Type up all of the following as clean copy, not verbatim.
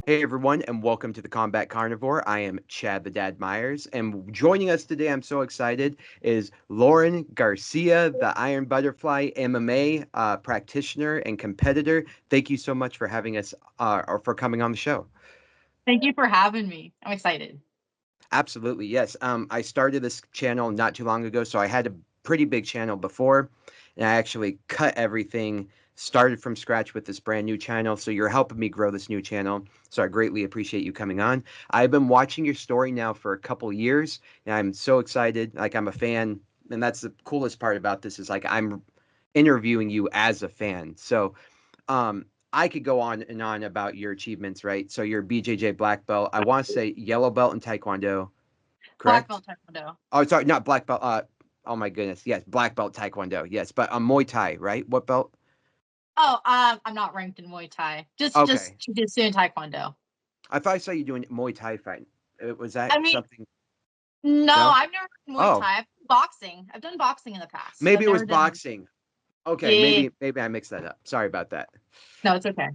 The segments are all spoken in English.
Hey everyone, and welcome to the Combat Carnivore. I am Chad the Dad Myers, and joining us today, I'm so excited, is Laurynn Garcia, the Iron Butterfly MMA practitioner and competitor. Thank you so much for having us or for coming on the show. Thank you for having me. I'm excited. Absolutely, yes. I started this channel not too long ago, so I had a pretty big channel before, and I actually cut everything, started from scratch with this brand new channel. So you're helping me grow this new channel. So I greatly appreciate you coming on. I've been watching your story now for a couple years, and I'm so excited. Like I'm a fan, and that's the coolest part about this is like I'm interviewing you as a fan. So um, I could go on and on about your achievements, right? So you're BJJ black belt. I want to say yellow belt in Taekwondo, Black correct? belt taekwondo. Oh, sorry, not black belt. Oh my goodness, yes, black belt Taekwondo, yes, but Muay Thai, right? What belt? Oh, I'm not ranked in Muay Thai. Just Okay, Jiu Jitsu and Taekwondo. I thought I saw you doing Muay Thai fight. Was that I mean, something? no, No. I've never done Muay Oh, Thai. I've done boxing. I've done boxing in the past, but maybe I've it was never done. boxing. Okay, Yeah, maybe I mixed that up. Sorry about that. no, it's okay.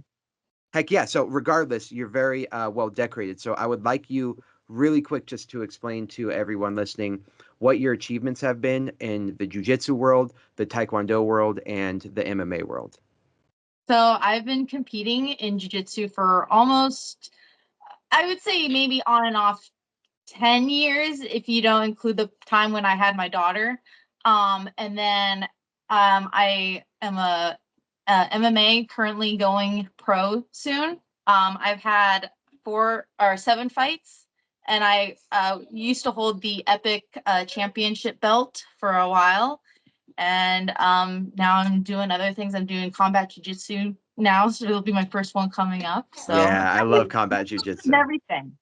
Heck yeah. So regardless, you're very well decorated. So I would like you really quick just to explain to everyone listening what your achievements have been in the jiu-jitsu world, the taekwondo world, and the MMA world. So I've been competing in Jiu Jitsu for almost, I would say maybe on and off 10 years if you don't include the time when I had my daughter. And then I am a MMA currently going pro soon. I've had 4 or 7 fights, and I used to hold the Epic Championship belt for a while. And now I'm doing other things. I'm doing combat jiu-jitsu now, so it'll be my first one coming up. So Yeah, I love combat and jiu-jitsu. everything.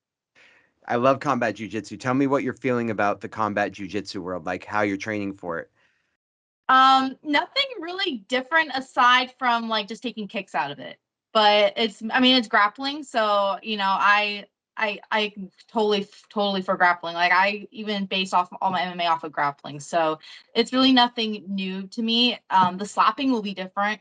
I love combat jujitsu. Tell me what you're feeling about the combat jujitsu world, like how you're training for it. Nothing really different aside from like just taking kicks out of it. But I mean, it's grappling, so I totally for grappling. Like I even base off all my MMA off of grappling. So it's really nothing new to me. The slapping will be different.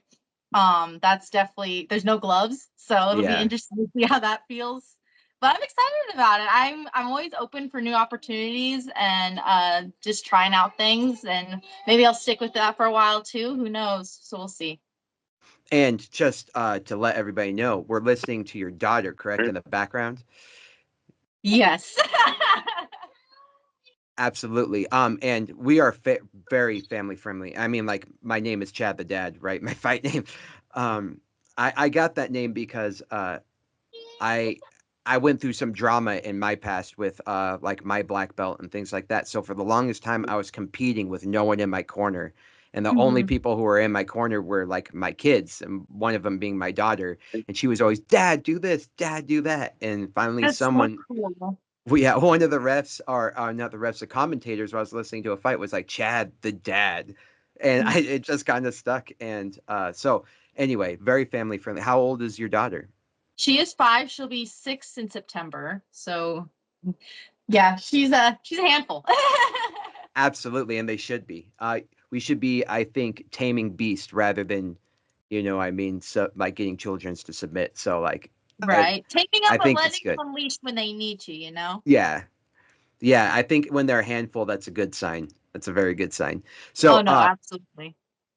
That's definitely there's no gloves, so it'll be Yeah. interesting to see how that feels. But I'm excited about it. I'm always open for new opportunities and just trying out things, and maybe I'll stick with that for a while too. Who knows? So we'll see. And just to let everybody know, we're listening to your daughter, correct, in the background? Yes. Absolutely. And we are very family friendly. I mean, like my name is Chad the Dad, right? My fight name. Um, I got that name because I I went through some drama in my past with like my black belt and things like that. So for the longest time I was competing with no one in my corner. And the only Mhm. people who were in my corner were like my kids, and one of them being my daughter. And she was always, Dad, do this, Dad, do that. And finally, That's so someone, cool. well, yeah, one of the refs, or not the refs, the commentators, while I was listening to a fight, was like, Chad, the dad. And it just kind of stuck. And so, anyway, very family friendly. How old is your daughter? She is 5. She'll be 6 in September. So yeah, she's a handful. Absolutely, and they should be. We should be, I think, taming beast rather than, I mean, so like getting children to submit. So, like, I, Right. Taking I up and think it's letting good. them unleash when they need to, you know? Yeah, yeah. I think when they're a handful, that's a good sign. That's a very good sign. Oh So, no, absolutely.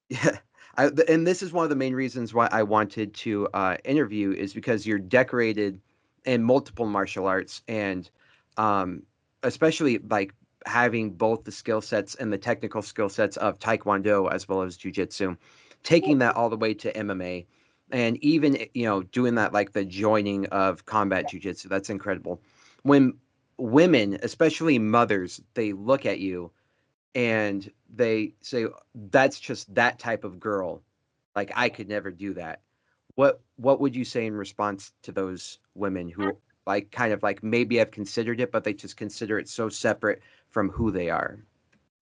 yeah, and this is one of the main reasons why I wanted to interview is because you're decorated in multiple martial arts, and um, especially like having both the skill sets and the technical skill sets of Taekwondo as well as Jiu-Jitsu, taking that all the way to MMA, and even doing that like the joining of combat Jiu-Jitsu. That's incredible. When women, especially mothers, they look at you and they say that's just that type of girl, like I could never do that. What would you say in response to those women who like kind of like maybe have considered it but they just consider it so separate from who they are?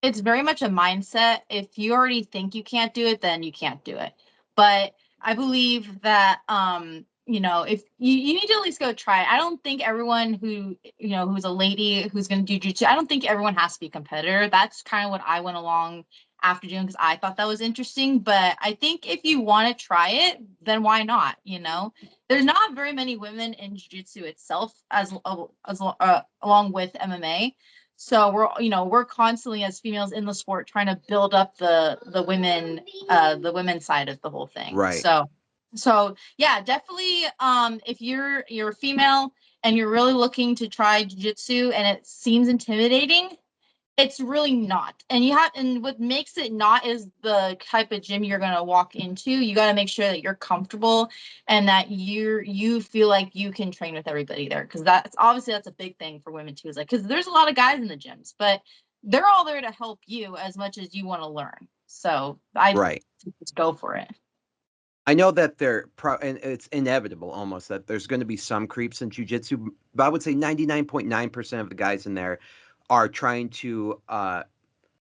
It's very much a mindset. If you already think you can't do it, then you can't do it. But I believe that if you need to at least go try it. I don't think everyone who's a lady who's going to do jiu-jitsu, I don't think everyone has to be a competitor. That's kind of what I went along after doing, because I thought that was interesting. But I think if you want to try it, then why not? There's not very many women in jiu-jitsu itself, along with MMA. So we're constantly, as females in the sport, trying to build up the women, the women's side of the whole thing. Right. So yeah, definitely. If you're a female and you're really looking to try jiu-jitsu and it seems intimidating, it's really not. And what makes it not is the type of gym you're gonna walk into. You got to make sure that you're comfortable and that you feel like you can train with everybody there, because that's a big thing for women too. Is like, because there's a lot of guys in the gyms, but they're all there to help you as much as you want to learn. So I Right. just go for it. I know that and it's inevitable almost that there's going to be some creeps in jujitsu, but I would say 99.9% of the guys in there are trying to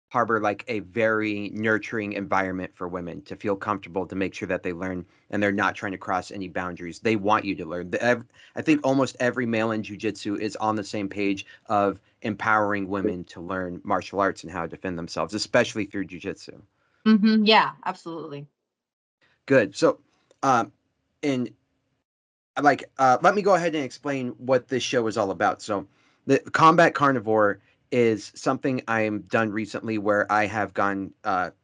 harbor like a very nurturing environment for women to feel comfortable, to make sure that they learn, and they're not trying to cross any boundaries. They want you to learn. I think almost every male in jujitsu is on the same page of empowering women to learn martial arts and how to defend themselves, especially through jujitsu. Yeah, absolutely. Good. So, um, and let me go ahead and explain what this show is all about. So the combat carnivore is something I'm done recently where I have gone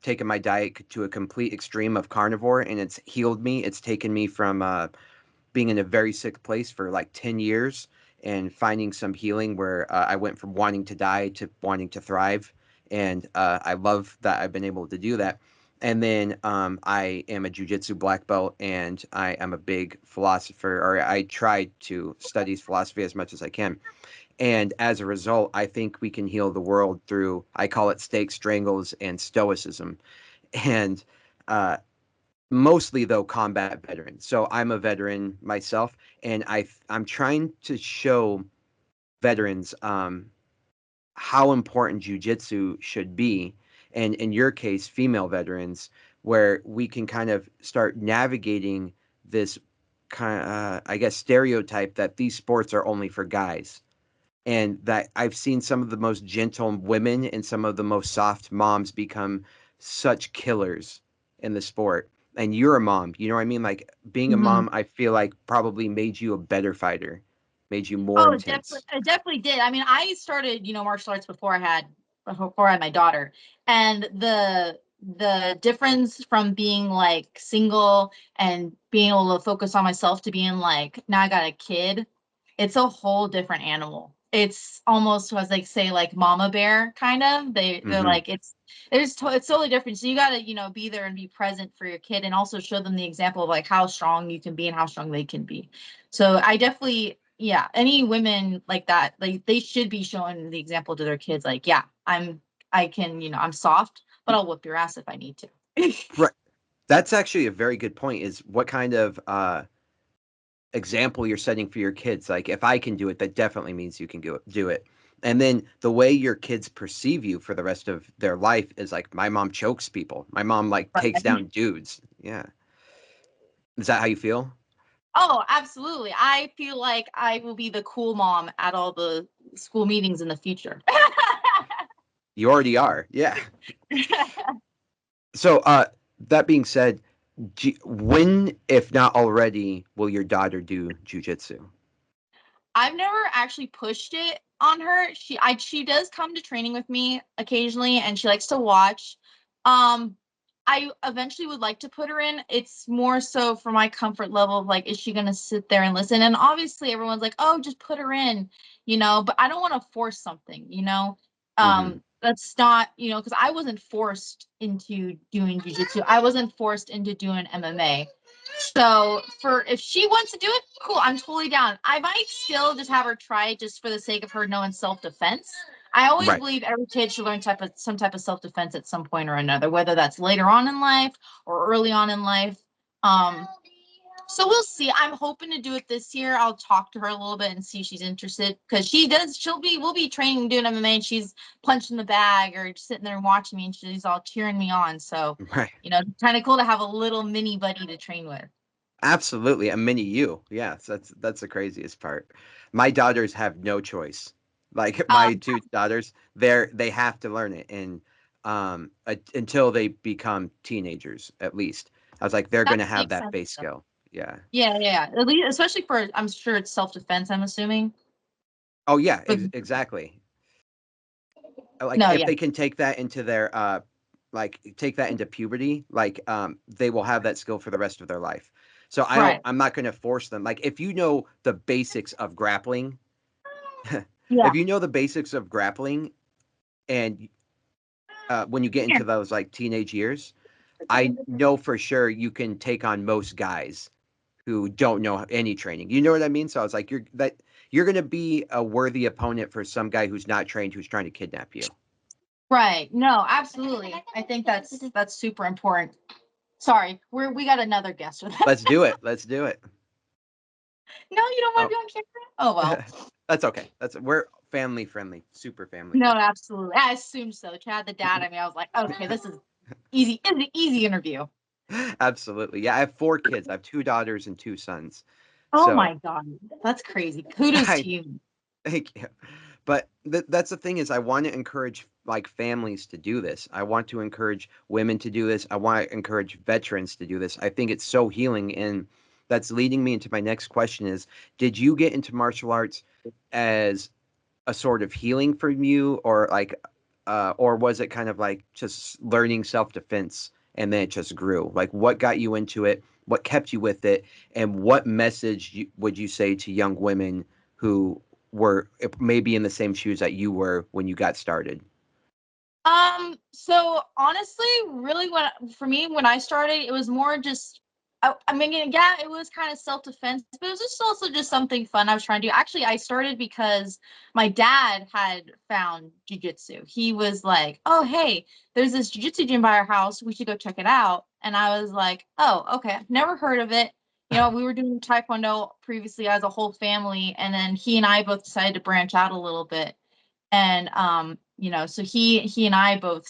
taken my diet to a complete extreme of carnivore, and it's healed me. It's taken me from being in a very sick place for like 10 years and finding some healing where I went from wanting to die to wanting to thrive. And I love that I've been able to do that. And then I am a jujitsu black belt, and I am a big philosopher, or I try to study philosophy as much as I can. And as a result, I think we can heal the world through, I call it steak strangles and stoicism. And uh, mostly though combat veterans. So I'm a veteran myself, and I'm trying to show veterans how important jujitsu should be, and in your case, female veterans, where we can kind of start navigating this kind of, I guess, stereotype that these sports are only for guys. And that I've seen some of the most gentle women and some of the most soft moms become such killers in the sport. And you're a mom, you know what I mean? Like being a Mhm. mom, I feel like probably made you a better fighter, made you more Oh, definitely, intense. it definitely did. I mean, I started, martial arts before I had my daughter, and the difference from being like single and being able to focus on myself to being like, now I got a kid, it's a whole different animal. It's almost, as they say, like mama bear kind of. They're Hmm. like, it's totally different. So you got to, be there and be present for your kid, and also show them the example of like how strong you can be and how strong they can be. So I definitely, yeah, any women like that, like they should be showing the example to their kids. Like, yeah, I can, I'm soft, but I'll whip your ass if I need to. Right. That's actually a very good point, is what kind of example you're setting for your kids. Like if I can do it, that definitely means you can do it. And then the way your kids perceive you for the rest of their life is like, my mom chokes people. My mom like takes down dudes. Yeah. Is that how you feel? Oh, absolutely. I feel like I will be the cool mom at all the school meetings in the future. You already are. Yeah. So that being said, when, if not already, will your daughter do jujitsu? I've never actually pushed it on her. She does come to training with me occasionally, and she likes to watch. Um, I eventually would like to put her in. It's more so for my comfort level of like, is she gonna sit there and listen? And obviously everyone's like, oh, just put her in, but I don't want to force something. Hmm. That's not, because I wasn't forced into doing jujitsu. I wasn't forced into doing MMA. So for if she wants to do it, cool. I'm totally down. I might still just have her try it just for the sake of her knowing self-defense. I always Right. believe every kid should learn some type of self-defense at some point or another, whether that's later on in life or early on in life. Um, so we'll see. I'm hoping to do it this year. I'll talk to her a little bit and see if she's interested, because we'll be training doing MMA, and she's punching the bag or just sitting there and watching me, and she's all cheering me on. So, Right. kind of cool to have a little mini buddy to train with. Absolutely, a mini you. Yes, that's the craziest part. My daughters have no choice. Like my Um, two daughters, they have to learn it, and until they become teenagers, at least. I was like, they're That going to have makes that sense base though. skill. Yeah. Yeah, yeah. At least, especially for, I'm sure it's self-defense, I'm assuming. Oh yeah, But exactly. Like no, if yeah. they can take that into their like take that into puberty, like they will have that skill for the rest of their life. So Right. I'm not going to force them. Like if you know the basics of grappling, Yeah. if you know the basics of grappling and when you get Here. into those like teenage years, I know for sure you can take on most guys who don't know any training. You know what I mean? So I was like, you're going to be a worthy opponent for some guy who's not trained, who's trying to kidnap you. Right. No, absolutely. I think that's super important. Sorry, we got another guest with us. Let's do it. Let's do it. No, you don't want to Oh, be on camera? Oh well. that's okay. We're family friendly, super family No, friendly. absolutely. I assumed so. Chad the dad. I mean, I was like, okay, this is easy. It's an easy interview. Absolutely. Yeah, I have 4 kids. I have 2 daughters and 2 sons. Oh So my god, that's crazy. Kudos I to you. thank you. But that's the thing is I want to encourage like families to do this. I want to encourage women to do this. I want to encourage veterans to do this. I think it's so healing, and that's leading me into my next question is, did you get into martial arts as a sort of healing from you, or was it kind of like just learning self-defense and then it just grew? Like what got you into it, what kept you with it, and what message would you say to young women who were maybe in the same shoes that you were when you got started? So honestly, really for me, when I started, it was more just, I mean, yeah, it was kind of self-defense, but it was just also just something fun I was trying to do. Actually, I started because my dad had found jujitsu. He was like, oh, hey, there's this jujitsu gym by our house. We should go check it out. And I was like, oh, okay. Never heard of it. You know, we were doing Taekwondo previously as a whole family. And then he and I both decided to branch out a little bit. And you know, so he and I both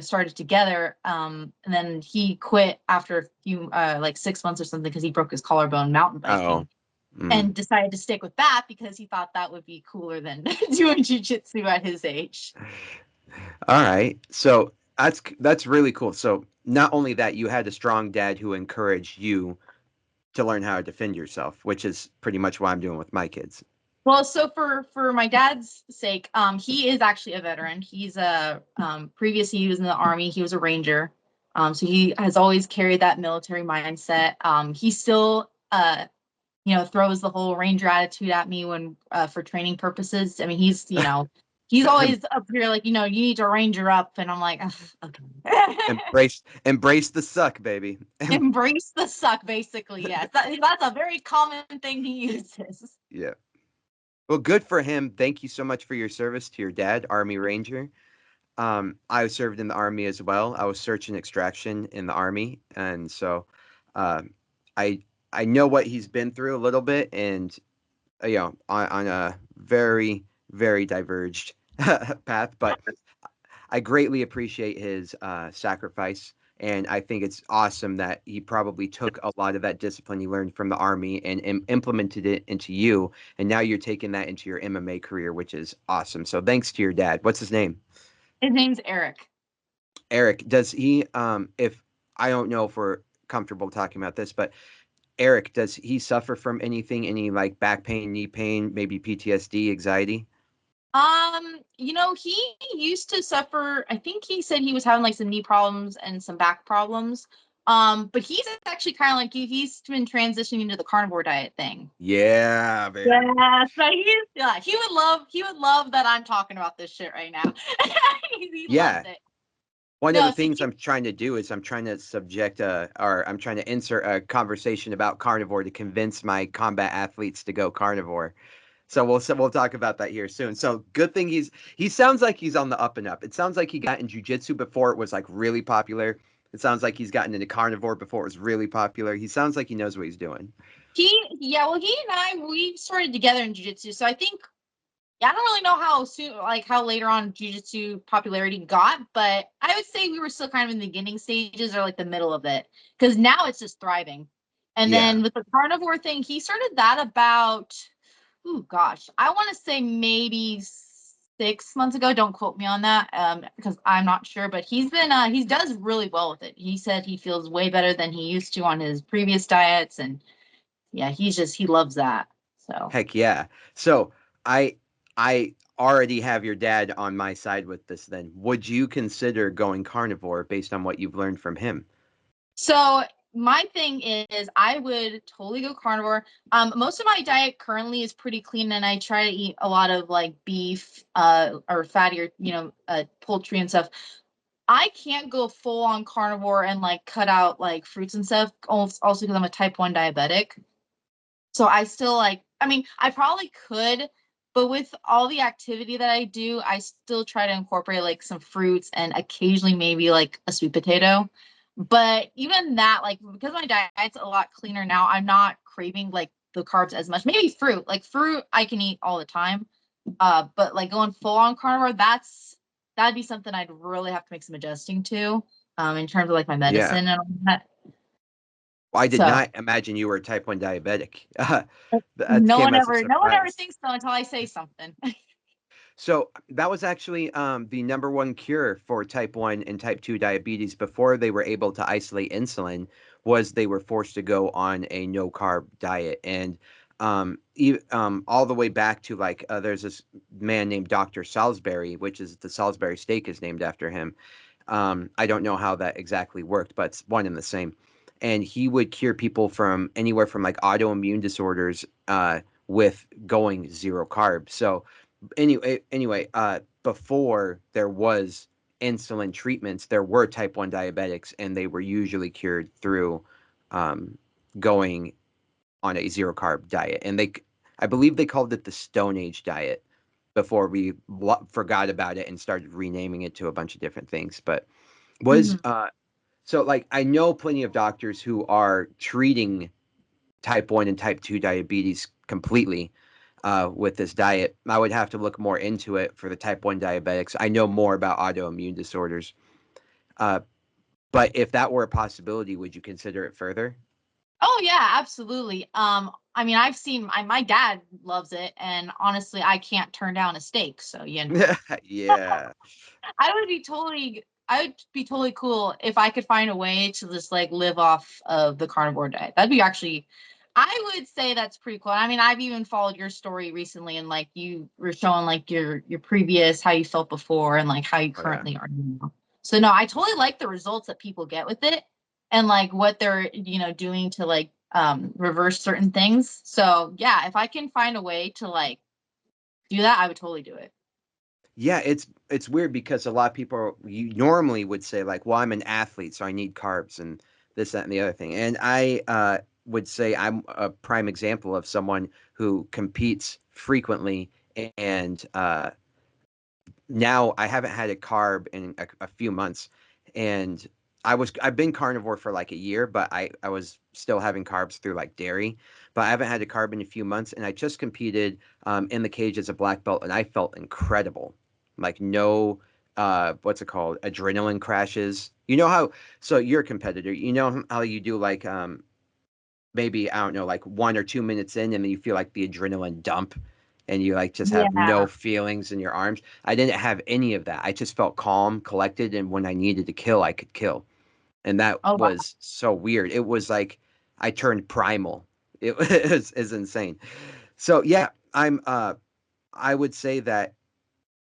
started together, and then he quit after a few like 6 months or something because he broke his collarbone mountain Oh, biking, mm. and decided to stick with that because he thought that would be cooler than doing jujitsu at his age. All right. So that's really cool. So not only that, you had a strong dad who encouraged you to learn how to defend yourself, which is pretty much what I'm doing with my kids. Well, so for my dad's sake, he is actually a veteran. He's a previously he was in the army. He was a ranger. So he has always carried that military mindset. He still you know, throws the whole ranger attitude at me when for training purposes. I mean, he's, you know, he's always up here like, you know, you need to ranger up, and I'm like, okay. Embrace the suck, baby. Embrace the suck, basically. Yes, that's a very common thing he uses. Yeah. Well, good for him. Thank you so much for your service to your dad, Army Ranger. I served in the Army as well. I was search and extraction in the Army, and so um, I I know what he's been through a little bit, and on a very diverged path, but I greatly appreciate his sacrifice. And I think it's awesome that he probably took a lot of that discipline he learned from the army and implemented it into you. And now you're taking that into your MMA career, which is awesome. So thanks to your dad. What's his name? His name's Eric. Eric. Does he, if I don't know if we're comfortable talking about this, but Eric, does he suffer from anything, any like back pain, knee pain, maybe PTSD, anxiety? You know, he used to suffer, I think he said he was having like some knee problems and some back problems. But he's actually kind of like you. He's been transitioning into the carnivore diet thing. Yeah, baby. Yeah, so he would love that I'm talking about this shit right now. He loves Yeah. it. One of No, the so things he I'm trying to do is I'm trying to or I'm trying to insert a conversation about carnivore to convince my combat athletes to go carnivore. So we'll talk about that here soon. So good thing he sounds like he's on the up and up. It sounds like he got in jujitsu before it was like really popular. It sounds like he's gotten into carnivore before it was really popular. He sounds like he knows what he's doing. yeah, well, he and I we started together in jiu-jitsu. So I think, yeah, I don't really know how soon, like how later on jiu-jitsu popularity got, but I would say we were still kind of in the beginning stages or like the middle of it, because now it's just thriving. And Yeah. then with the carnivore thing, he started that about, oh gosh, I want to say maybe 6 months ago. Don't quote me on that, because I'm not sure. But he's been he does really well with it. He said he feels way better than he used to on his previous diets, and yeah, he loves that. So. Heck yeah. So I I already have your dad on my side with this then. Would you consider going carnivore based on what you've learned from him? So my thing is I would totally go carnivore. Most of my diet currently is pretty clean, and I try to eat a lot of like beef, or fattier, poultry and stuff. I can't go full on carnivore and like cut out like fruits and stuff. Also because I'm a type 1 diabetic. So I still like, I mean, I probably could, but with all the activity that I do, I still try to incorporate like some fruits and occasionally maybe like a sweet potato. But even that, like, because my diet's a lot cleaner now, I'm not craving like the carbs as much. Maybe fruit, like fruit I can eat all the time. But like going full on carnivore, that'd be something I'd really have to make some adjusting to, in terms of like my Yeah. medicine and all that. Well, I did So not imagine you were a type 1 diabetic. That no came one as a ever, no one ever surprise. thinks so until I say something. So that was actually the number one cure for type 1 and type 2 diabetes before they were able to isolate insulin was they were forced to go on a no carb diet. And all the way back to like there's this man named Dr. Salisbury, which is the Salisbury steak is named after him. I don't know how that exactly worked, but it's one and the same. And he would cure people from anywhere from like autoimmune disorders with going zero carb. So before there was insulin treatments, there were type 1 diabetics, and they were usually cured through um, going on a zero carb diet. And I believe they called it the Stone Age diet before we forgot about it and started renaming it to a bunch of different things. But was Mhm. so like I know plenty of doctors who are treating type 1 and type 2 diabetes completely with this diet. I would have to look more into it for the type 1 diabetics. I know more about autoimmune disorders. Uh, but if that were a possibility, would you consider it further? Oh yeah, absolutely. I mean, I've seen my dad loves it, and honestly, I can't turn down a steak. So Yeah. I would be totally cool if I could find a way to just like live off of the carnivore diet. That'd be actually, I would say that's pretty cool. I mean, I've even followed your story recently, and like you were showing like your previous how you felt before and like how you Oh, yeah. currently are now. So no, I totally like the results that people get with it, and like what they're doing to like reverse certain things. So yeah, if I can find a way to like do that, I would totally do it. Yeah, it's weird because a lot of people you normally would say like, "Well, I'm an athlete, so I need carbs and this, that, and the other thing." And I would say I'm a prime example of someone who competes frequently, and now I haven't had a carb in a few months, and I've been carnivore for like a year, but I was still having carbs through like dairy, but I haven't had a carb in a few months, and I just competed in the cage as a black belt, and I felt incredible, like no what's it called, adrenaline crashes. You know how so you're a competitor, you know how you do like maybe I don't know, like 1 or 2 minutes in, and then you feel like the adrenaline dump, and you like just have no Yeah. feelings in your arms. I didn't have any of that. I just felt calm, collected, and when I needed to kill, I could kill, and that Oh wow. was so weird. It was like I turned primal. It was is insane. So yeah, I would say that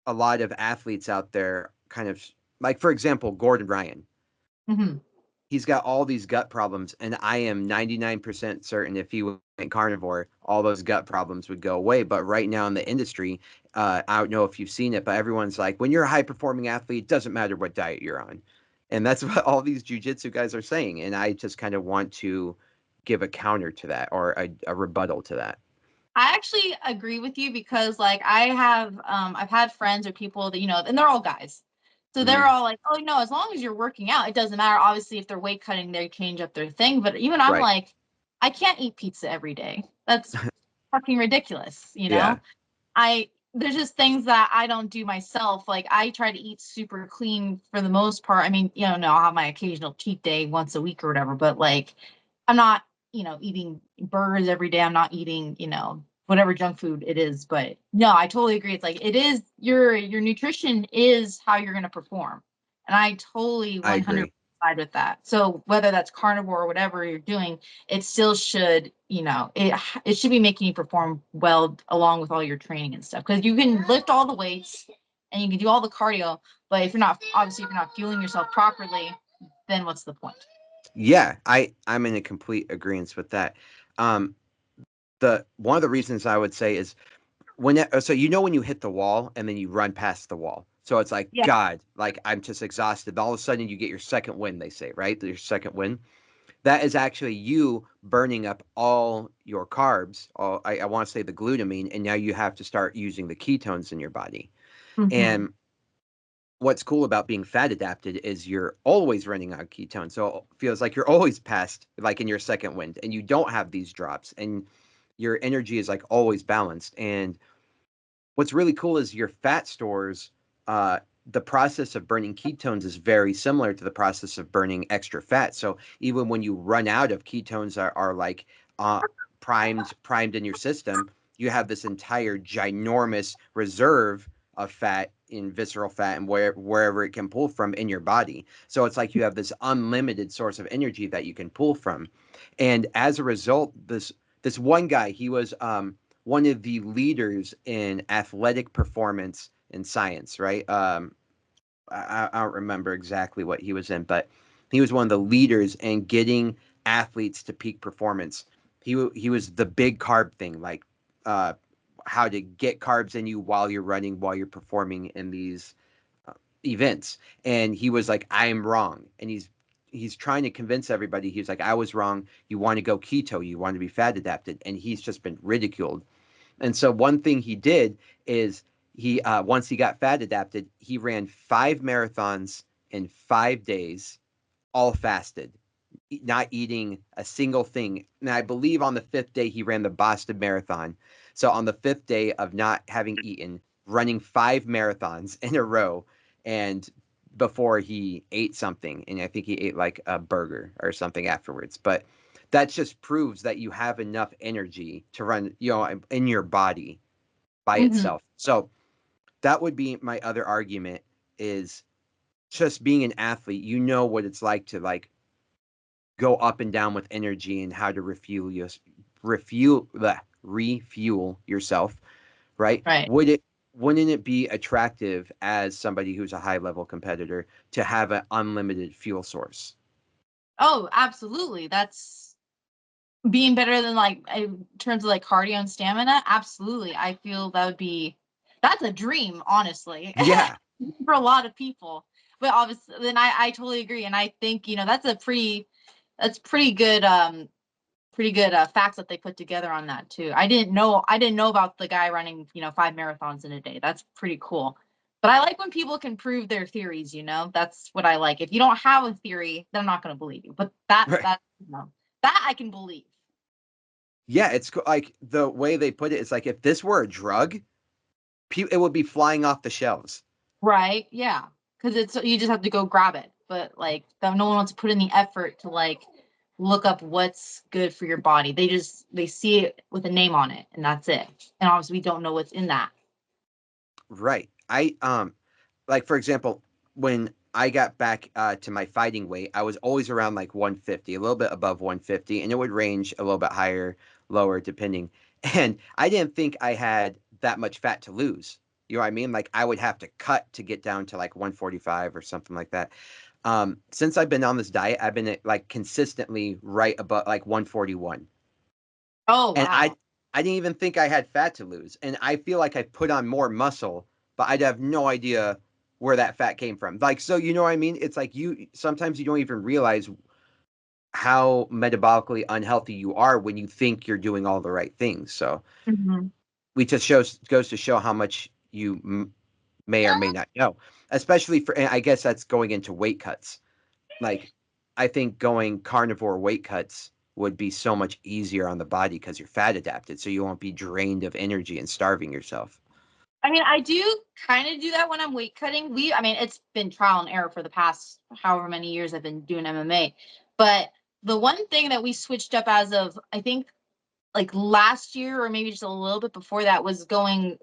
a lot of athletes out there kind of like for example Gordon Ryan, Hmm. he's got all these gut problems, and I am 99% certain if he went carnivore, all those gut problems would go away. But right now in the industry, I don't know if you've seen it, but everyone's like, when you're a high performing athlete, it doesn't matter what diet you're on. And that's what all these jujitsu guys are saying. And I just kind of want to give a counter to that or a rebuttal to that. I actually agree with you because like I've had friends or people that and they're all guys. So they're Hmm. all like, "Oh no, as long as you're working out, it doesn't matter." Obviously, if they're weight cutting, they change up their thing, but even I'm Right. like, I can't eat pizza every day. That's fucking ridiculous. Yeah. I There's just things that I don't do myself. Like I try to eat super clean for the most part. I mean, no, I'll have my occasional cheat day once a week or whatever, but like I'm not, eating burgers every day. I'm not eating, whatever junk food it is. But no, I totally agree. It's like, it is your nutrition is how you're going to perform. And I totally I 100% agree. side with that. So whether that's carnivore or whatever you're doing, it still should, it should be making you perform well along with all your training and stuff. Because you can lift all the weights and you can do all the cardio, but if you're not, obviously if you're not fueling yourself properly, then what's the point? Yeah, I'm in a complete agreement with that. Um, the one of the reasons I would say is so when you hit the wall and then you run past the wall. So it's like, Yeah. God, like I'm just exhausted. All of a sudden you get your second win, they say, right? Your second win. That is actually you burning up all your carbs, I want to say the glutamine, and now you have to start using the ketones in your body. Mm-hmm. And what's cool about being fat adapted is you're always running on ketones. So it feels like you're always past, like in your second wind, and you don't have these drops, and your energy is like always balanced. And what's really cool is your fat stores, the process of burning ketones is very similar to the process of burning extra fat. So even when you run out of ketones are like uh, primed in your system, you have this entire ginormous reserve of fat in visceral fat and wherever it can pull from in your body. So it's like you have this unlimited source of energy that you can pull from. And as a result, this one guy, he was one of the leaders in athletic performance and science, right? I don't remember exactly what he was in, but he was one of the leaders in getting athletes to peak performance. He was the big carb thing, like uh, how to get carbs in you while you're running, while you're performing in these events. And he was like, I am wrong. And he's trying to convince everybody. He's like, I was wrong. You want to go keto, you want to be fat adapted. And he's just been ridiculed. And so one thing he did is he once he got fat adapted, he ran 5 marathons in 5 days, all fasted, not eating a single thing. And I believe on the fifth day he ran the Boston Marathon. So on the fifth day of not having eaten, running 5 marathons in a row, and before he ate something, and I think he ate like a burger or something afterwards. But that just proves that you have enough energy to run, in your body by Mm-hmm. itself. So that would be my other argument is just being an athlete, you know what it's like to like go up and down with energy and how to refuel yourself, right? Right. Wouldn't it be attractive as somebody who's a high level competitor to have an unlimited fuel source? Oh, absolutely. That's being better than like in terms of like cardio and stamina. Absolutely. I feel that's a dream, honestly, Yeah, for a lot of people. But obviously, then I totally agree. And I think, that's pretty good facts that they put together on that too. I didn't know about the guy running 5 marathons in a day. That's pretty cool. But I like when people can prove their theories. That's what I like. If you don't have a theory, then I'm not going to believe you. But that right. that that I can believe. Yeah, like the way they put it is like if this were a drug, it would be flying off the shelves. Right? Yeah. Because you just have to go grab it. But like, no one wants to put in the effort to like look up what's good for your body. They see it with a name on it, and that's it. And obviously, we don't know what's in that. Right. Like for example, when I got back to my fighting weight, I was always around like 150, a little bit above 150, and it would range a little bit higher, lower, depending. And I didn't think I had that much fat to lose. You know what I mean? Like I would have to cut to get down to like 145 or something like that. Since I've been on this diet, I've been at, like consistently right above like 141. Oh And I wow. I didn't even think I had fat to lose. And I feel like I put on more muscle, but I'd have no idea where that fat came from. Like, so you know what I mean? It's like sometimes you don't even realize how metabolically unhealthy you are when you think you're doing all the right things. So Mhm. we just goes to show how much you may or may not know, especially for, and I guess that's going into weight cuts. Like, I think going carnivore weight cuts would be so much easier on the body because you're fat adapted, so you won't be drained of energy and starving yourself. I mean, I do kind of do that when I'm weight cutting. I mean, it's been trial and error for the past however many years I've been doing MMA. But the one thing that we switched up as of, I think like last year or maybe just a little bit before that was going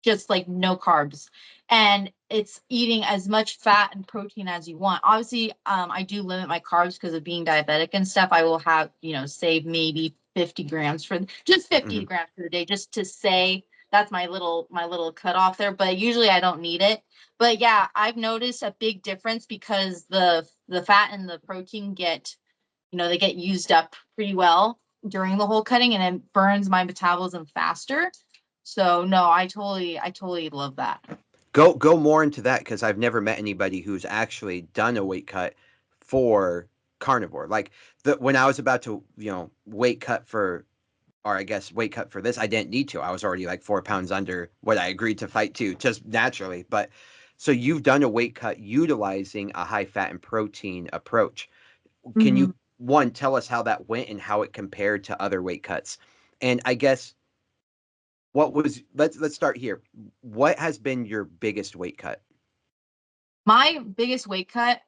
just like no carbs, and it's eating as much fat and protein as you want. Obviously, I do limit my carbs because of being diabetic and stuff. I will have, save maybe 50 grams for just 50 Hmm. grams for the day, just to say that's my little cutoff there. But usually I don't need it. But yeah, I've noticed a big difference because the fat and the protein they get used up pretty well during the whole cutting, and it burns my metabolism faster. So no, I totally love that. Go more into that because I've never met anybody who's actually done a weight cut for carnivore. Like when I was about to, weight cut for, or I guess weight cut for this, I didn't need to. I was already like 4 pounds under what I agreed to fight to, just naturally. But so you've done a weight cut utilizing a high fat and protein approach. Can you, Mhm. one, tell us how that went and how it compared to other weight cuts? And I guess what was, let's start here. What has been your biggest weight cut? My biggest weight cut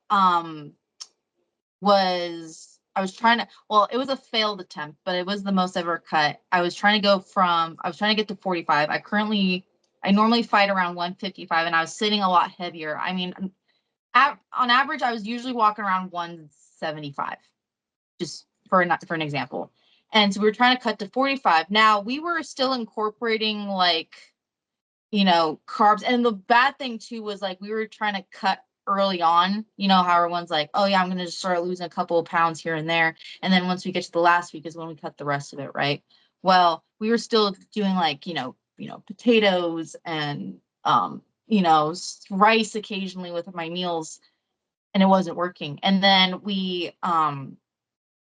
was I was trying to well, it was a failed attempt, but it was the most ever cut. I was trying to get to 45. I normally fight around 155, and I was sitting a lot heavier. I mean, on average I was usually walking around 175, just for an example. And so we were trying to cut to 45. Now we were still incorporating like carbs. And the bad thing too was like we were trying to cut early on. You know how everyone's like, oh yeah, I'm gonna just start losing a couple of pounds here and there. And then once we get to the last week is when we cut the rest of it, right? Well, we were still doing like, potatoes and rice occasionally with my meals, and it wasn't working. And then we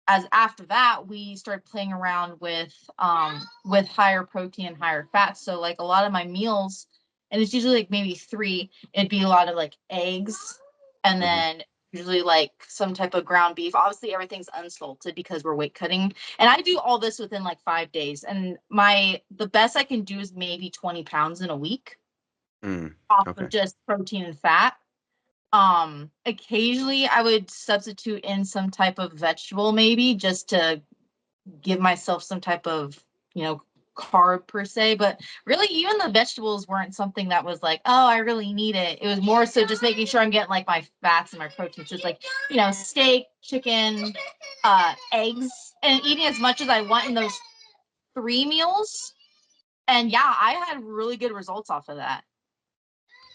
as after that we started playing around with higher protein and higher fat. So like a lot of my meals, and it's usually like maybe three, it'd be a lot of like eggs, and Hmm. then usually like some type of ground beef. Obviously everything's unsalted because we're weight cutting, and I do all this within like 5 days, and the best I can do is maybe 20 pounds in a week Mm, off of okay. just protein and fat. Occasionally I would substitute in some type of vegetable, maybe just to give myself some type of, you know, carb per se. But really, even the vegetables weren't something that was like, oh, I really need it. It was more so just making sure I'm getting like my fats and my proteins, just like, steak, chicken, eggs, and eating as much as I want in those 3 meals. And yeah, I had really good results off of that.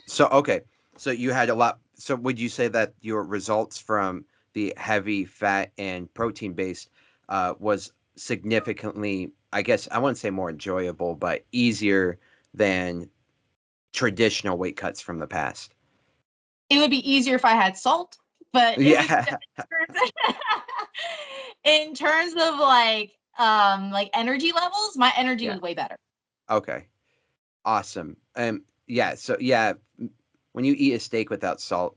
So, okay. So you had a lot. So would you say that your results from the heavy fat and protein based was significantly, I guess I wouldn't say more enjoyable, but easier than traditional weight cuts from the past? It would be easier if I had salt, but Yeah. in terms of like energy levels, my energy Yeah. was way better. Okay. Awesome. Yeah. So yeah, when you eat a steak without salt,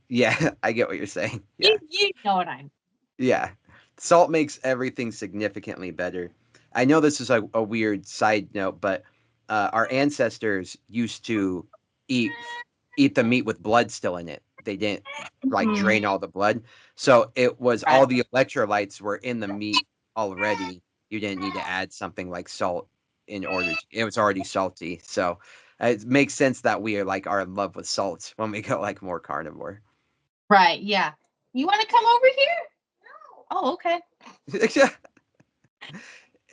yeah, I get what you're saying. You Yeah. you know what I'm. Yeah. Salt makes everything significantly better. I know this is a weird side note, but our ancestors used to eat eat the meat with blood still in it. They didn't like Mhm. drain all the blood. So it was Right. all the electrolytes were in the meat already. You didn't need to add something like salt in order to, it was already salty. So it makes sense that we are in love with salt when we go like more carnivore. Right. Yeah. You want to come over here? Oh, okay.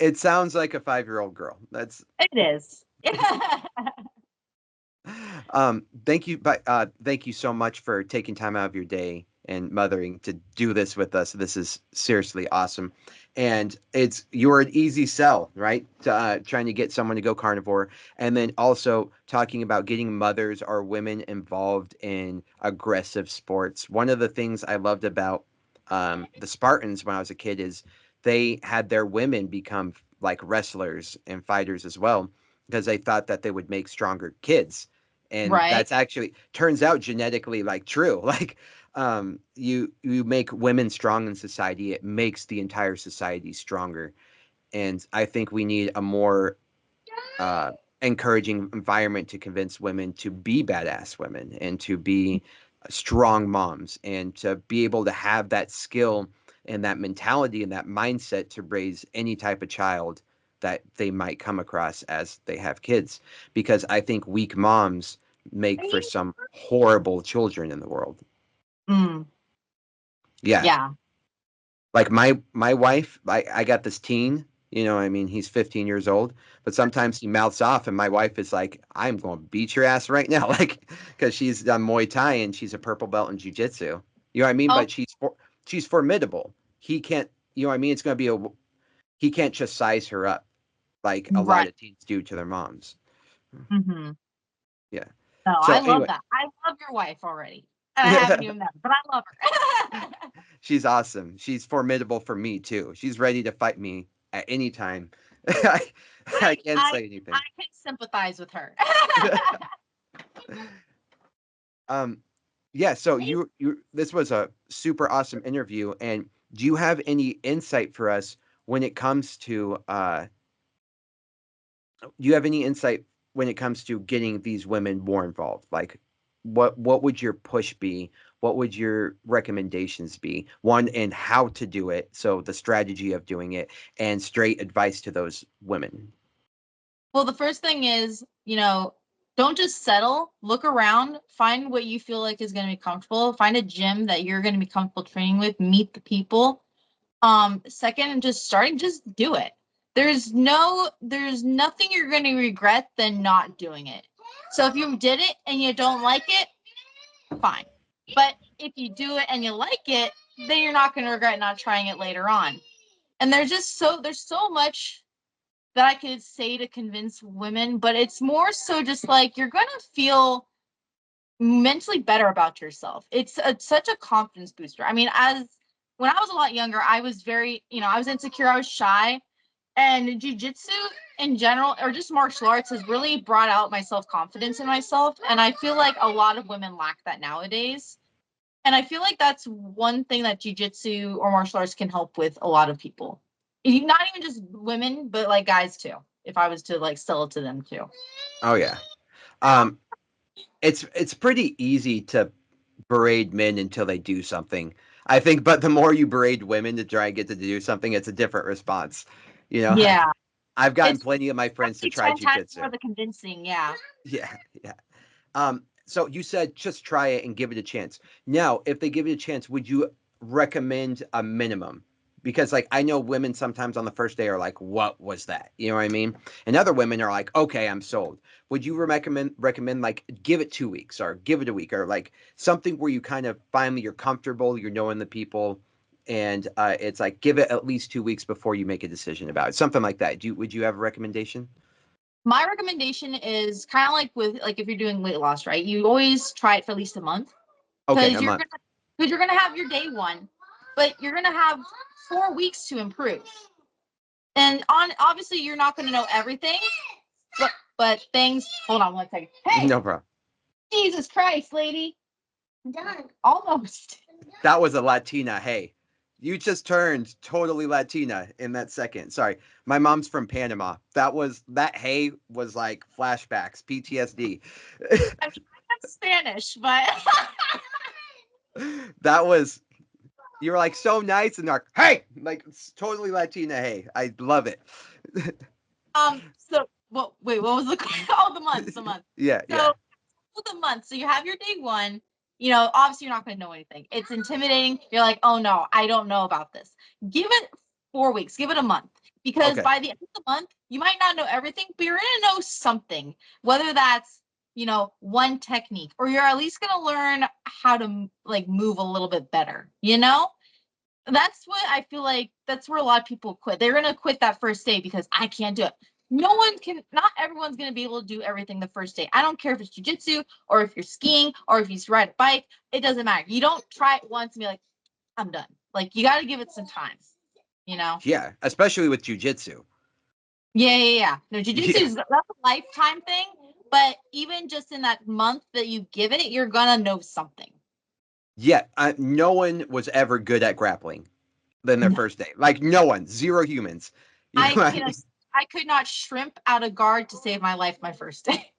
It sounds like a 5-year-old girl. That's It is. thank you, but thank you so much for taking time out of your day and mothering to do this with us. This is seriously awesome, and you're an easy sell, right? To, trying to get someone to go carnivore, and then also talking about getting mothers or women involved in aggressive sports. One of the things I loved about the Spartans when I was a kid is they had their women become like wrestlers and fighters as well because they thought that they would make stronger kids, and Right. that's actually turns out genetically like true. Like you make women strong in society, it makes the entire society stronger. And I think we need a more uh encouraging environment to convince women to be badass women and to be strong moms and to be able to have that skill, and that mentality and that mindset to raise any type of child that they might come across as they have kids. Because I think weak moms make for some horrible children in the world. Mm, Yeah. yeah. Like my wife, I got this teen, I mean, he's 15 years old, but sometimes he mouths off and my wife is like, I'm going to beat your ass right now. Like, because she's done Muay Thai and she's a purple belt in Jiu Jitsu. You know what I mean? Oh, But she's formidable. He can't, what I mean? It's going to be he can't just size her up like a lot right. of teens do to their moms. Mm-hmm. Yeah. No, I So love anyway, that. I love your wife already. And I haven't even met her, but I love her. she's awesome. She's formidable for me too. She's ready to fight me at any time. I, I can't I say I anything. can sympathize with her. um, yeah. So you this was a super awesome interview. And do you have any insight for us when it comes to do you have any insight when it comes to getting these women more involved? Like, what would your push be? What would your recommendations be? One, and how to do it. So the strategy of doing it, and straight advice to those women. Well, the first thing is, don't just settle. Look around, find what you feel like is going to be comfortable. Find a gym that you're going to be comfortable training with. Meet the people. Second, just starting, just do it. There's nothing you're going to regret than not doing it. So if you did it and you don't like it, fine. But if you do it and you like it, then you're not going to regret not trying it later on. And there's so much that I could say to convince women, but it's more so just like you're going to feel mentally better about yourself. It's such a confidence booster. I mean, as when I was a lot younger, I was very, I was insecure, I was shy, and jujitsu in general, or just martial arts, has really brought out my self-confidence in myself. And I feel like a lot of women lack that nowadays. And I feel like that's one thing that jujitsu or martial arts can help with a lot of people. Not even just women, but like guys too. If I was to like sell it to them too. Oh yeah. Um, it's pretty easy to berate men until they do something. I think, but the more you berate women to try and get them to do something, it's a different response. You know, Yeah, I've gotten it's plenty of my friends to actually try 10 times more jujitsu. the convincing. Yeah. Yeah, yeah. So you said just try it and give it a chance. Now, if they give it a chance, would you recommend a minimum? Because like I know women sometimes on the first day are like, "What was that?" You know what I mean? And other women are like, "Okay, I'm sold." Would you recommend like give it 2 weeks or give it a week or like something where you kind of finally you're comfortable, you're knowing the people, and it's like give it at least 2 weeks before you make a decision about it, something like that. Would you have a recommendation? My recommendation is kind of like with like if you're doing weight loss, right? You always try it for at least a month Okay, because a month. you're gonna have your day one, but you're gonna have 4 weeks to improve. And on obviously you're not gonna know everything, but things. Hold on one second. Hey, No problem. Jesus Christ, lady. I'm done. Almost. That was a Latina. Hey, you just turned totally Latina in that second. Sorry. My mom's from Panama. That hey was like flashbacks, PTSD. I mean, I'm Spanish, but That was you were like so nice and like, hey, like it's totally Latina. Hey, I love it. so well, wait, what was the oh the months, the month. Yeah, yeah. So the month. So you have your day one. Obviously you're not going to know anything. It's intimidating. You're like, oh no, I don't know about this. Give it 4 weeks. Give it a month. Because Okay. by the end of the month, you might not know everything, but you're going to know something. Whether that's one technique, or you're at least going to learn how to like move a little bit better. That's what I feel like. That's where a lot of people quit. They're gonna quit that first day because I can't do it. No one can. Not everyone's gonna be able to do everything the first day. I don't care if it's jujitsu or if you're skiing or if you ride a bike. It doesn't matter. You don't try it once and be like, I'm done. Like you got to give it some time. You know. Yeah, especially with jujitsu. Yeah, yeah, yeah. No, jujitsu Yeah. is that's a lifetime thing. But even just in that month that you give it, you're gonna know something. Yeah, no one was ever good at grappling than their No, first day. Like no one, zero humans. You know I what I you know mean? I could not shrimp out a guard to save my life my first day.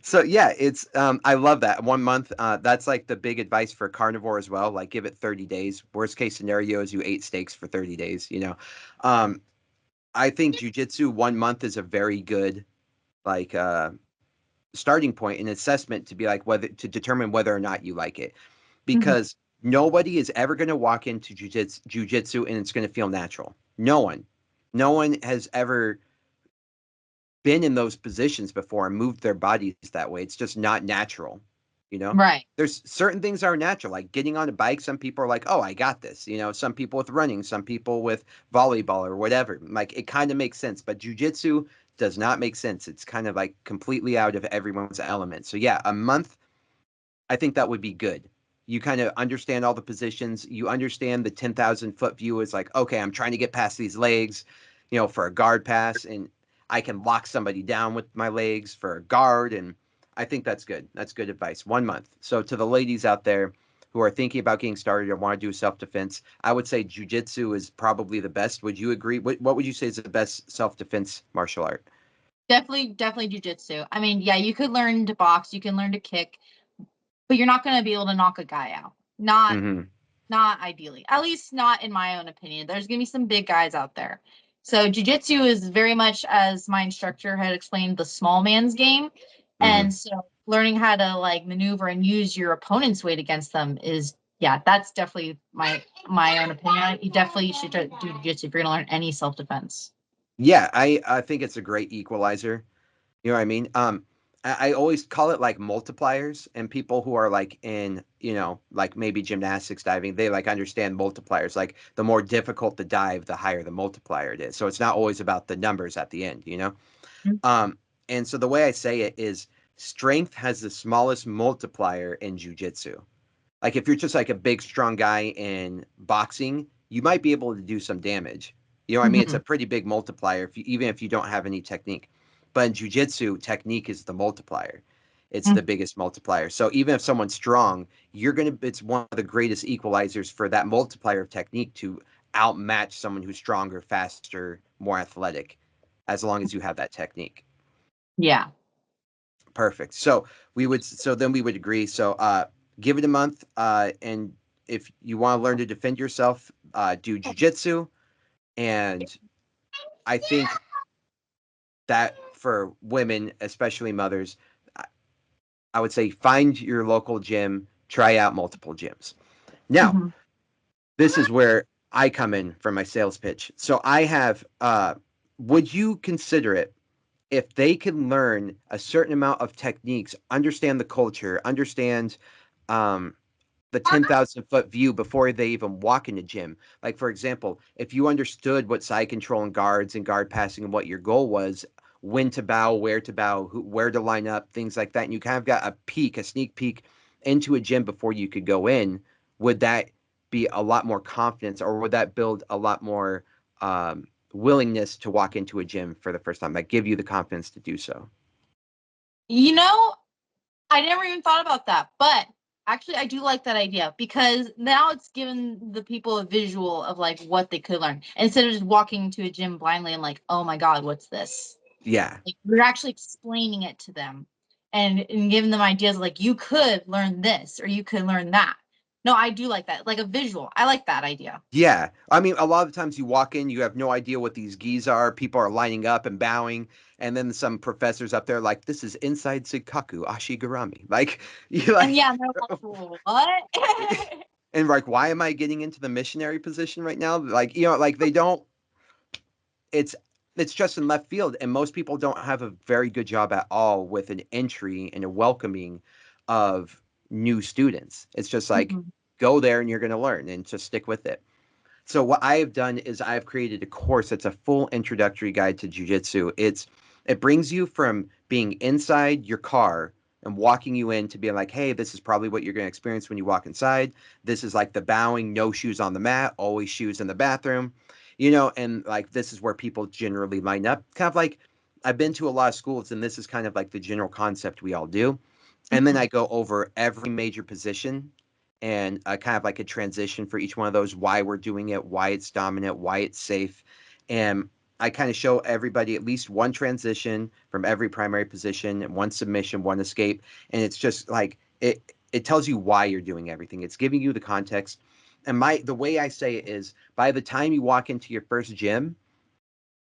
So yeah, it's I love that 1 month. That's like the big advice for carnivore as well. Like give it 30 days. Worst case scenario is you ate steaks for 30 days. Um, I think jujitsu 1 month is a very good like starting point, an assessment to be like whether to determine whether or not you like it, Mhm. because nobody is ever going to walk into jujitsu and it's going to feel natural. No one has ever been in those positions before and moved their bodies that way. It's just not natural, you know? Right. There's certain things are natural, like getting on a bike. Some people are like, oh, I got this. Some people with running, some people with volleyball or whatever. Like it kind of makes sense, but jujitsu does not make sense. It's kind of like completely out of everyone's element. So yeah, a month, I think that would be good. You kind of understand all the positions. You understand the 10,000 foot view is like, okay, I'm trying to get past these legs, for a guard pass, and I can lock somebody down with my legs for a guard. And I think that's good. That's good advice. 1 month. So to the ladies out there who are thinking about getting started or want to do self defense, I would say jujitsu is probably the best. Would you agree? What would you say is the best self defense martial art? Definitely jujitsu. I mean, yeah, you could learn to box, you can learn to kick, but you're not going to be able to knock a guy out. Hmm. Not ideally. At least not in my own opinion. There's going to be some big guys out there. So jiu-jitsu is very much, as my instructor had explained, the small man's game. Hmm. And so learning how to like maneuver and use your opponent's weight against them is, yeah, that's definitely my own opinion. You definitely should do jiu-jitsu if you're going to learn any self-defense. Yeah, I think it's a great equalizer. You know what I mean? I always call it like multipliers, and people who are like in, like maybe gymnastics, diving, they like understand multipliers. Like the more difficult the dive, the higher the multiplier it is. So it's not always about the numbers at the end. Um, and so the way I say it is strength has the smallest multiplier in jujitsu. Like if you're just like a big strong guy in boxing, you might be able to do some damage. You know what I mean? It's a Mhm. pretty big multiplier even if you don't have any technique. But in jujitsu, technique is the multiplier. It's the Mhm. biggest multiplier. So even if someone's strong, it's one of the greatest equalizers for that multiplier of technique to outmatch someone who's stronger, faster, more athletic, as long as you have that technique. Yeah. Perfect. So then we would agree. So give it a month. And if you want to learn to defend yourself, do jujitsu. And I think that for women, especially mothers, I I would say find your local gym, try out multiple gyms. Now, Mhm. this is where I come in for my sales pitch. So I have, would you consider it if they can learn a certain amount of techniques, understand the culture, understand um, the 10,000 foot view before they even walk in the gym? Like, for example, if you understood what side control and guards and guard passing and what your goal was, when to bow, where to line up, things like that, and you kind of got a sneak peek into a gym before you could go in, would that be a lot more confidence, or would that build a lot more willingness to walk into a gym for the first time? Like, give you the confidence to do so? You know, I never even thought about that, but actually, I do like that idea because now it's given the people a visual of like what they could learn instead of just walking into a gym blindly and like, oh my God, what's this? Yeah. Like, we're actually explaining it to them and giving them ideas like, you could learn this or you could learn that. No, I do like that. Like a visual. I like that idea. Yeah. I mean, a lot of times you walk in, you have no idea what these gis are. People are lining up and bowing. And then some professors up there like, this is inside Sikaku, Ashigarami. Like, you And like, yeah, they're like, what? and like, why am I getting into the missionary position right now? Like they don't, it's, it's just in left field. And most people don't have a very good job at all with an entry and a welcoming of new students. It's just like, Mhm. go there and you're going to learn and just stick with it. So what I have done is I've created a course that's a full introductory guide to jujitsu. It brings you from being inside your car and walking you in to being like, hey, this is probably what you're going to experience when you walk inside. This is like the bowing, no shoes on the mat, always shoes in the bathroom, and like this is where people generally line up. Kind of like I've been to a lot of schools, and this is kind of like the general concept we all do. And then I Mhm. go over every major position and kind of like a transition for each one of those, why we're doing it, why it's dominant, why it's safe. And I kind of show everybody at least one transition from every primary position, and one submission, one escape, and it's just like it tells you why you're doing everything. It's giving you the context. And the way I say it is, by the time you walk into your first gym,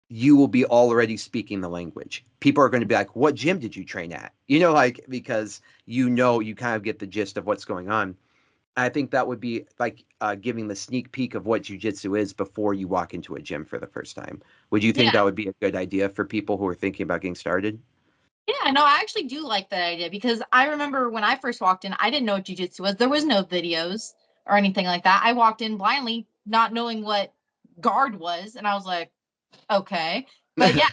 you will be already speaking the language. People are going to be like, "What gym did you train at?" Like, because you kind of get the gist of what's going on. I think that would be like giving the sneak peek of what jujitsu is before you walk into a gym for the first time. Would you think Yeah. that would be a good idea for people who are thinking about getting started? Yeah, no, I actually do like that idea because I remember when I first walked in, I didn't know what jujitsu was. There was no videos or anything like that. I walked in blindly, not knowing what guard was, and I was like, okay. But yeah,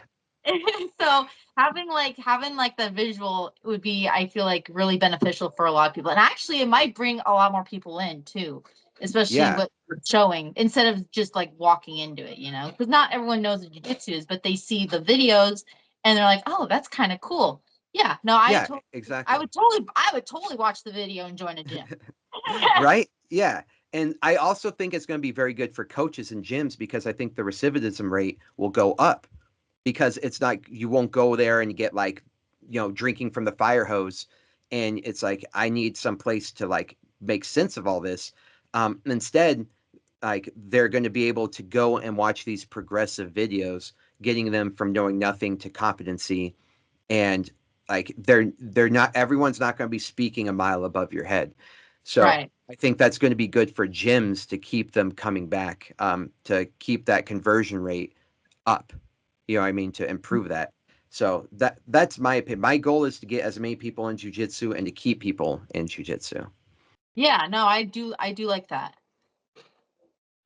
so having like the visual would be, I feel like, really beneficial for a lot of people. And actually it might bring a lot more people in too, especially Yeah, what you're showing instead of just like walking into it, because not everyone knows what jiu-jitsu is, but they see the videos and they're like, oh, that's kind of cool. Yeah, no, yeah, I exactly. would totally watch the video and join a gym. Right? Yeah. And I also think it's going to be very good for coaches and gyms because I think the recidivism rate will go up because it's not, you won't go there and get like, drinking from the fire hose. And it's like, I need some place to like make sense of all this. Instead, like they're going to be able to go and watch these progressive videos, getting them from knowing nothing to competency. And like they're not, everyone's not going to be speaking a mile above your head. So Right. I think that's going to be good for gyms to keep them coming back, to keep that conversion rate up. I mean, to improve that. So that's my opinion. My goal is to get as many people in jujitsu and to keep people in jujitsu. Yeah, no, I do like that.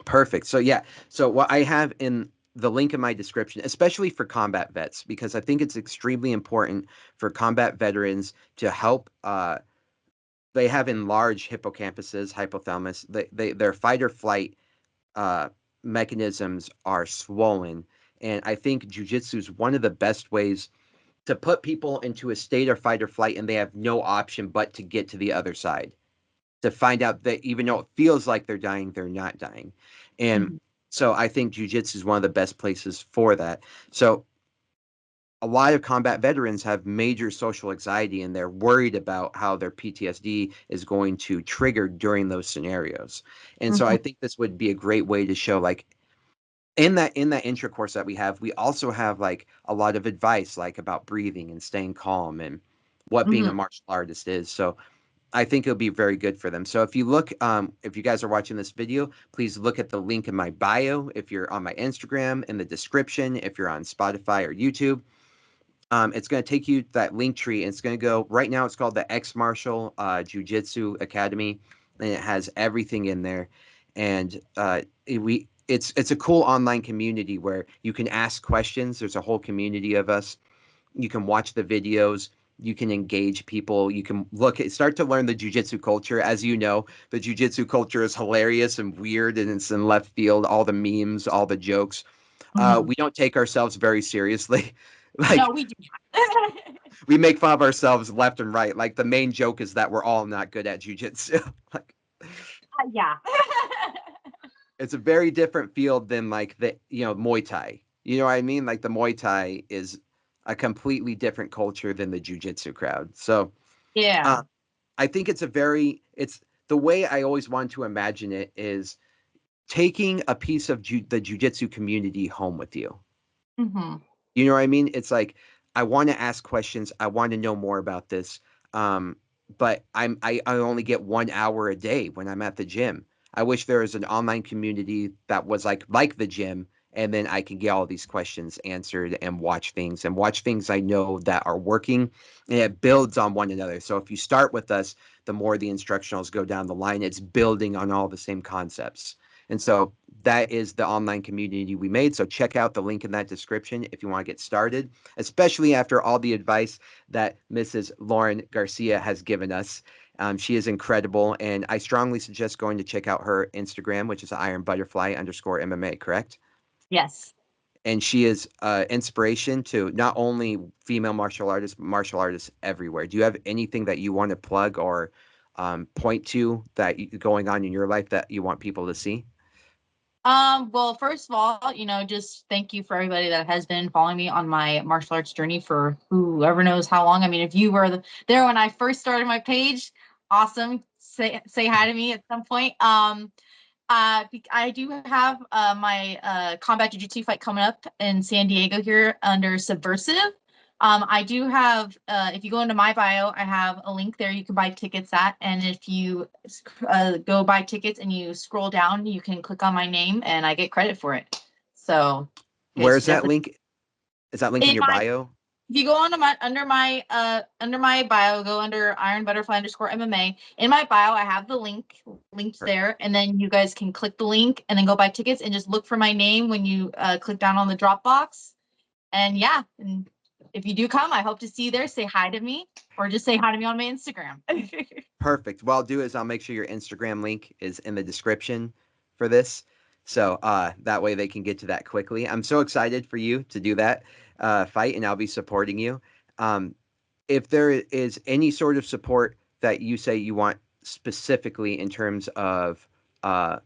Perfect. So yeah. So what I have in the link in my description, especially for combat vets, because I think it's extremely important for combat veterans to help. They have enlarged hippocampuses, hypothalamus. Their fight or flight uh, mechanisms are swollen, and I think jujitsu is one of the best ways to put people into a state of fight or flight, and they have no option but to get to the other side, to find out that even though it feels like they're dying, they're not dying. And Mhm. so I think jujitsu is one of the best places for that. So a lot of combat veterans have major social anxiety and they're worried about how their PTSD is going to trigger during those scenarios. And so I Mhm. think this would be a great way to show like in that intro course that we have, we also have like a lot of advice like about breathing and staying calm and what being a Mhm. martial artist is. So I think it'll be very good for them. So if you guys are watching this video, please look at the link in my bio. If you're on my Instagram, in the description, if you're on Spotify or YouTube, it's going to take you to that link tree. And it's going to go right now. It's called the X Martial Jiu Jitsu Academy, and it has everything in there. And it's a cool online community where you can ask questions. There's a whole community of us. You can watch the videos. You can engage people. You can start to learn the jujitsu culture. As you know, the jujitsu culture is hilarious and weird, and it's in left field. All the memes, all the jokes. Mhm. We don't take ourselves very seriously. No, Like we do. we make fun of ourselves left and right. Like the main joke is that we're all not good at jujitsu. Like Yeah. it's a very different field than like the Muay Thai. You know what I mean? Like the Muay Thai is a completely different culture than the jujitsu crowd. So Yeah. uh, I think it's the way I always want to imagine it is taking a piece of the jujitsu community home with you. Mhm. You know what I mean? It's like I want to ask questions. I want to know more about this. Um, but I only get 1 hour a day when I'm at the gym. I wish there was an online community that was like the gym, and then I can get all these questions answered and watch things I know that are working, and it builds on one another. So if you start with us, the more the instructionals go down the line, it's building on all the same concepts. And so that is the online community we made. So check out the link in that description if you want to get started, especially after all the advice that Mrs. Laurynn Garcia has given us. She is incredible, and I strongly suggest going to check out her Instagram, which is Iron Butterfly underscore MMA, correct? Yes. And she is inspiration to not only female martial artists, but martial artists everywhere. Do you have anything that you want to plug or point to that going on in your life that you want people to see? Well, first of all, just thank you for everybody that has been following me on my martial arts journey for whoever knows how long. I mean, if you were there when I first started my page, awesome. Say hi to me at some point. I do have my combat jiu-jitsu fight coming up in San Diego here under Subversive. I do have, if you go into my bio, I have a link there you can buy tickets at. And if you go buy tickets and you scroll down, you can click on my name and I get credit for it. So you guys Where's should that definitely. link? Is that link in In your my bio? If you go on to my under my bio, go under Iron Butterfly underscore MMA. In my bio, I have the link linked there, and then you guys can click the link and then go buy tickets and just look for my name when you click down on the drop box. And yeah, and if you do come, I hope to see you there. Say hi to me, or just say hi to me on my Instagram. Perfect. What I'll do is I'll make sure your Instagram link is in the description for this. So that way they can get to that quickly. I'm so excited for you to do that fight, and I'll be supporting you. Um, if there is any sort of support that you say you want specifically in terms of uh,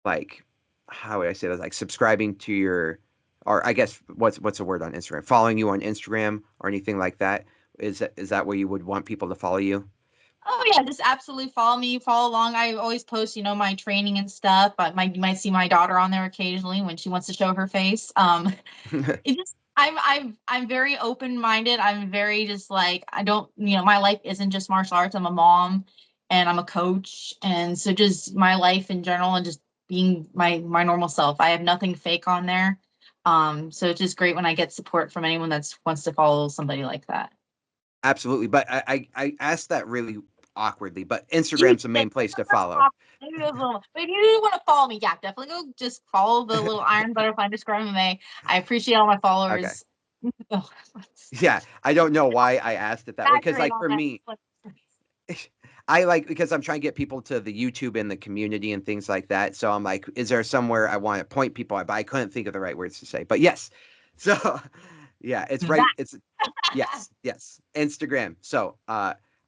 like how would I say that? Like subscribing to your, or I guess what's the word on Instagram? Following you on Instagram or anything like that. Is that where you would want people to follow you? Oh yeah, just absolutely follow me, follow along. I always post, my training and stuff. But you might see my daughter on there occasionally when she wants to show her face. It just I'm very open minded. I'm very just like I don't my life isn't just martial arts. I'm a mom and I'm a coach, and so just my life in general and just being my normal self. I have nothing fake on there. So it's just great when I get support from anyone that wants to follow somebody like that. Absolutely. But I asked that really awkwardly, but You Instagram's the did. main place to follow. Maybe those little, but if you do want to follow me, yeah, definitely go just follow the little Iron Butterfly underscore MMA. I appreciate all my Okay. followers. Oh, Yeah, I don't know why I asked it that way because exaggerate like on for that. me, I like because I'm trying to get people to the YouTube and the community and things like that. So I'm like, is there somewhere I want to point people at? But I couldn't think of the right words to say. But yes. So yeah, it's right. That. It's yes. Instagram. So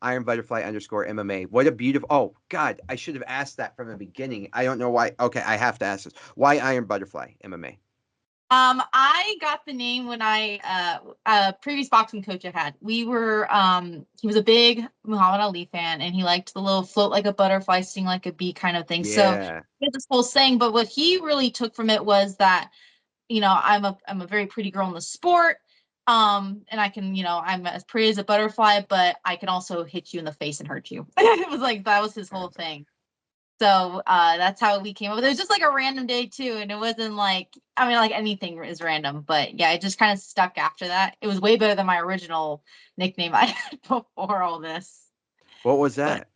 Iron Butterfly underscore MMA. What a beautiful oh God, I should have asked that from the beginning. I don't know why. Okay, I have to ask this. Why Iron Butterfly MMA? I got the name when previous boxing coach I had. He was a big Muhammad Ali fan and he liked the little float like a butterfly, sting like a bee kind of thing. So Yeah. he had this whole saying, but what he really took from it was that, I'm a very pretty girl in the sport. And I can, I'm as pretty as a butterfly, but I can also hit you in the face and hurt you. It was like that was his whole thing. So that's how we came up with it. It was just like a random day too, and it wasn't like I mean like anything is random, but yeah, it just kind of stuck after that. It was way better than my original nickname I had before all this. What was But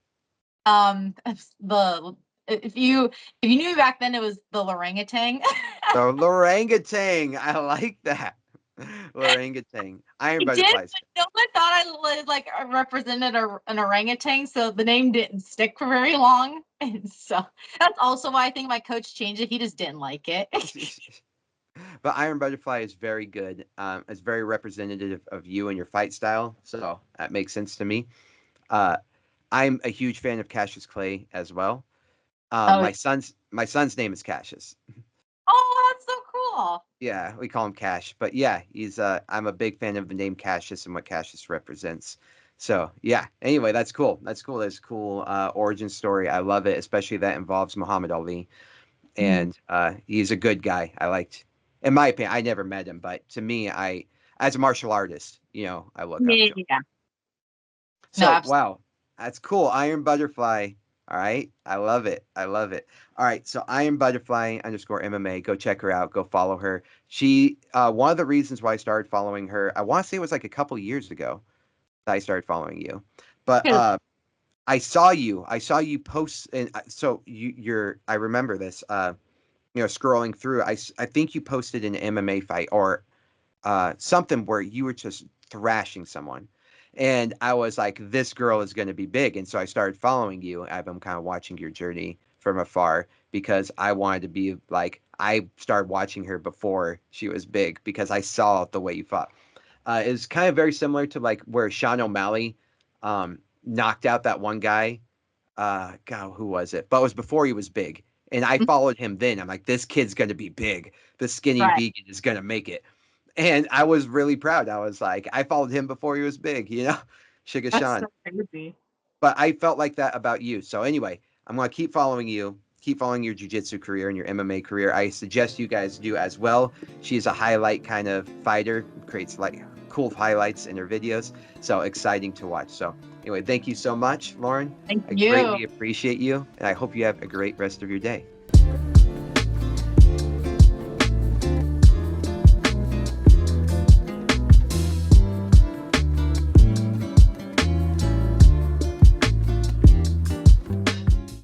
that? the if you knew me back then, it was the orangutan. The orangutan. I like that. Orangutan. Iron It did, butterflies. but no one thought I was like represented an orangutan, so the name didn't stick for very long. And so that's also why I think my coach changed it. He just didn't like it. But Iron Butterfly is very good. It's very representative of you and your fight style, so that makes sense to me. Uh, I'm a huge fan of Cassius Clay as well. Oh, My son's name is Cassius. oh, that's so cool. Yeah, we call him Cash. But yeah, he's I'm a big fan of the name Cassius and what Cassius represents. So yeah. Anyway, that's cool. That's cool. That's a cool origin story. I love it, especially that involves Muhammad Ali. Mhm. And he's a good guy. I liked, in my opinion, I never met him, but to me, as a martial artist, I look up Yeah, to him. yeah. No, So absolutely. wow, that's cool. Iron Butterfly. All right, I love it. I love it. All right, so Iron Butterfly underscore MMA. Go check her out. Go follow her. She one of the reasons why I started following her, I want to say it was like a couple years ago that I started following you, but I saw you. I saw you post, and so I remember this. Scrolling through, I think you posted an MMA fight or something where you were just thrashing someone. And I was like, this girl is going to be big. And so I started following you. I've been kind of watching your journey from afar because I wanted to be like, I started watching her before she was big because I saw the way you fought. It's kind of very similar to like where Sean O'Malley knocked out that one guy. God, who was it? But it was before he was big. And I followed him then. I'm like, this kid's gonna be big. The skinny Right. vegan is gonna make it. And I was really proud. I was like, I followed him before he was big, Sugar That's Sean. so crazy. But I felt like that about you. So anyway, I'm gonna keep following you, keep following your jiu-jitsu career and your MMA career. I suggest you guys do as well. She's a highlight kind of fighter, creates like cool highlights in her videos. So exciting to watch. So anyway, thank you so much, Lauryn. Thank I you. greatly appreciate you, and I hope you have a great rest of your day.